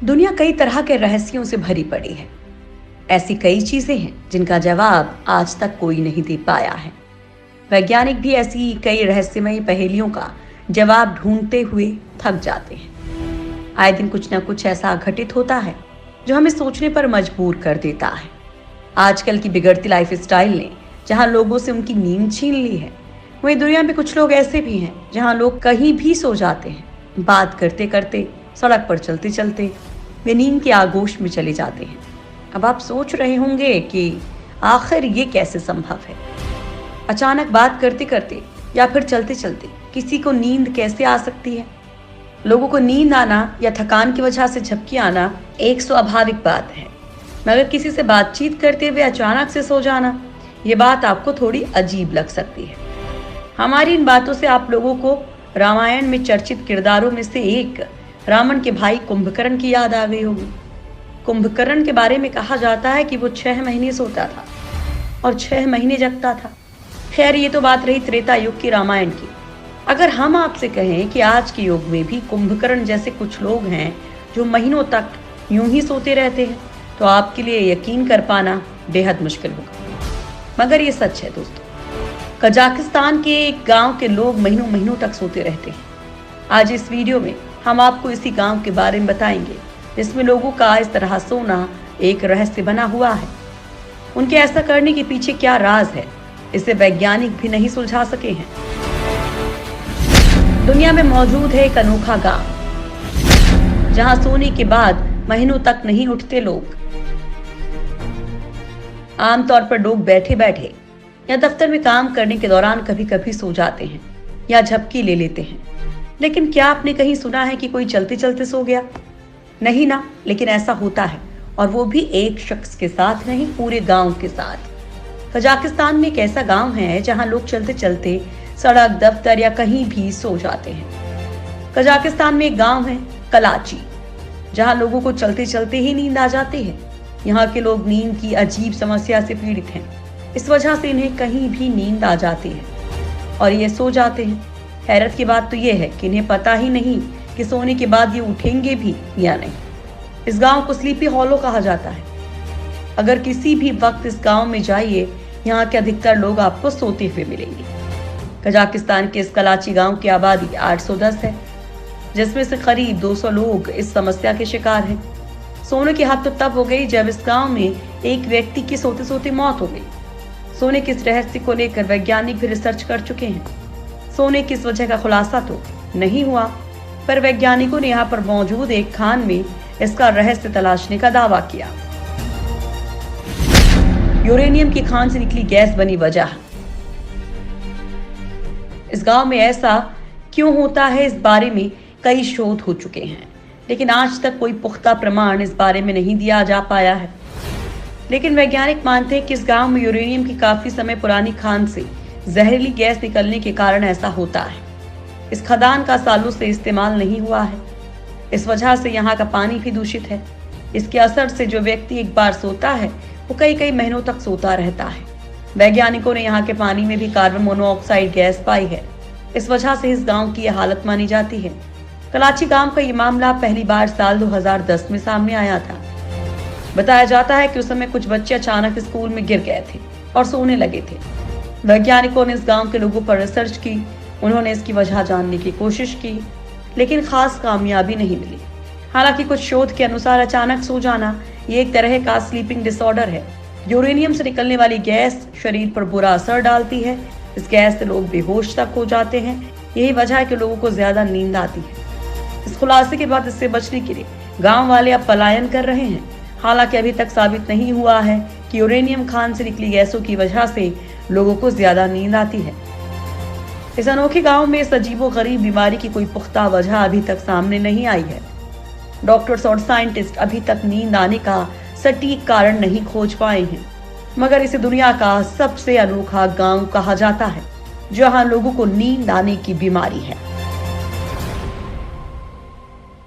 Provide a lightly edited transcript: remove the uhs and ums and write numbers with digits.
दुनिया कई तरह के रहस्यों से भरी पड़ी है। ऐसी कई चीजें हैं जिनका जवाब आज तक कोई नहीं दे पाया है। वैज्ञानिक भी ऐसी कई रहस्यमयी पहेलियों का जवाब ढूंढते हुए थक जाते हैं। आए दिन कुछ न कुछ ऐसा घटित होता है जो हमें सोचने पर मजबूर कर देता है। आजकल की बिगड़ती लाइफस्टाइल ने जहां लोगों से उनकी नींद छीन ली है, वहीं दुनिया में कुछ लोग ऐसे भी हैं जहां लोग कहीं भी सो जाते हैं। बात करते करते, सड़क पर चलते चलते वे नींद के आगोश में चले जाते हैं। अब आप सोच रहे होंगे कि आखिर ये कैसे संभव है। अचानक बात करते करते या फिर चलते चलते किसी को नींद कैसे आ सकती है। लोगों को नींद आना या थकान की वजह से झपकी आना एक स्वाभाविक बात है, मगर किसी से बातचीत करते हुए अचानक से सो जाना, ये बात आपको थोड़ी अजीब लग सकती है। हमारी इन बातों से आप लोगों को रामायण में चर्चित किरदारों में से एक रावण के भाई कुंभकर्ण की याद आ गई होगी। कुंभकर्ण के बारे में कहा जाता है कि वो 6 महीने सोता था और 6 महीने जगता था। खैर, ये तो बात रही त्रेता युग की रामायण की। अगर हम आपसे कहें कि आज के युग में भी कुंभकर्ण जैसे कुछ लोग हैं जो महीनों तक यूं ही सोते रहते हैं, तो आपके लिए यकीन कर पाना बेहद मुश्किल होगा, मगर ये सच है दोस्तों। कजाकिस्तान के एक गांव के लोग महीनों महीनों तक सोते रहते हैं। आज इस वीडियो में हम आपको इसी गांव के बारे में बताएंगे जिसमें लोगों का इस तरह सोना एक रहस्य बना हुआ है। उनके ऐसा करने के पीछे क्या राज है, इसे वैज्ञानिक भी नहीं सुलझा सके हैं। दुनिया में मौजूद है एक अनोखा गांव जहां सोने के बाद महीनों तक नहीं उठते लोग। आमतौर पर लोग बैठे बैठे या दफ्तर में काम करने के दौरान कभी कभी सो जाते हैं या झपकी ले लेते हैं, लेकिन क्या आपने कहीं सुना है कि कोई चलते चलते सो गया? नहीं ना, लेकिन ऐसा होता है, और वो भी एक शख्स के साथ नहीं, पूरे गांव के साथ। कजाकिस्तान में एक ऐसा गांव है जहां लोग चलते चलते सड़क, दफ्तर या कहीं भी सो जाते हैं। कजाकिस्तान में एक गांव है कलाची, जहां लोगों को चलते चलते ही नींद आ जाती है। यहाँ के लोग नींद की अजीब समस्या से पीड़ित हैं। इस वजह से इन्हें कहीं भी नींद आ जाती है और ये सो जाते हैं। हैरत की बात तो ये है कि इन्हें पता ही नहीं कि सोने के बाद ये उठेंगे भी या नहीं। इस गांव को स्लीपी हॉलो कहा जाता है। अगर किसी भी वक्त इस गांव में जाइए, यहाँ के अधिकतर लोग आपको सोते हुए मिलेंगे। कजाकिस्तान के इस कलाची गांव की आबादी 810 है, जिसमें से करीब 200 लोग इस समस्या के शिकार हैं। सोने की हद तो तब हो गई जब इस गांव में एक व्यक्ति की सोते सोते मौत हो गई। सोने के इस रहस्य को लेकर वैज्ञानिक भी रिसर्च कर चुके हैं। सोने की इस वजह का खुलासा तो नहीं हुआ, पर वैज्ञानिकों ने यहाँ पर मौजूद एक खान में इसका रहस्य तलाशने का दावा किया। यूरेनियम की खान से निकली गैस बनी वजह। इस गांव में ऐसा क्यों होता है, इस बारे में कई शोध हो चुके हैं, लेकिन आज तक कोई पुख्ता प्रमाण इस बारे में नहीं दिया जा पाया है। लेकिन वैज्ञानिक मानते हैं कि इस गांव में यूरेनियम की काफी समय पुरानी खान से जहरीली गैस निकलने के कारण ऐसा होता है। इस खदान का सालों से इस्तेमाल नहीं हुआ है। इस वजह से यहाँ का पानी भी दूषित है। इसके असर से जो व्यक्ति एक बार सोता है वो कई कई महीनों तक सोता रहता है। वैज्ञानिकों ने यहाँ के पानी में भी कार्बन मोनोऑक्साइड गैस पाई है। इस वजह से इस गांव की यह हालत मानी जाती है। कलाची गांव का ये मामला पहली बार साल 2010 में सामने आया था। बताया जाता है कि उस समय कुछ बच्चे अचानक स्कूल में गिर गए थे और सोने लगे थे। वैज्ञानिकों ने इस गांव के लोगों पर रिसर्च की। उन्होंने इसकी वजह जानने की कोशिश की, लेकिन खास कामयाबी नहीं मिली। हालांकि कुछ शोध के अनुसार अचानक सो जाना ये एक तरह का स्लीपिंग डिसऑर्डर है। यूरेनियम से निकलने वाली गैस शरीर पर बुरा असर डालती है। इस गैस से लोग बेहोश तक हो जाते हैं। यही वजह है कि लोगों को ज्यादा नींद आती है। इस खुलासे के बाद इससे बचने के लिए गाँव वाले अब पलायन कर रहे हैं। हालांकि अभी तक साबित नहीं हुआ है कि यूरेनियम खान से निकली गैसों की वजह से लोगों को ज्यादा नींद आती है। इस अनोखे गांव में इस अजीबोगरीब बीमारी की कोई पुख्ता वजह अभी तक सामने नहीं आई है। डॉक्टर्स और साइंटिस्ट अभी तक नींद आने का सटीक कारण नहीं खोज पाए हैं, मगर इसे दुनिया का सबसे अनोखा गांव कहा जाता है, जहां लोगों को नींद आने की बीमारी है।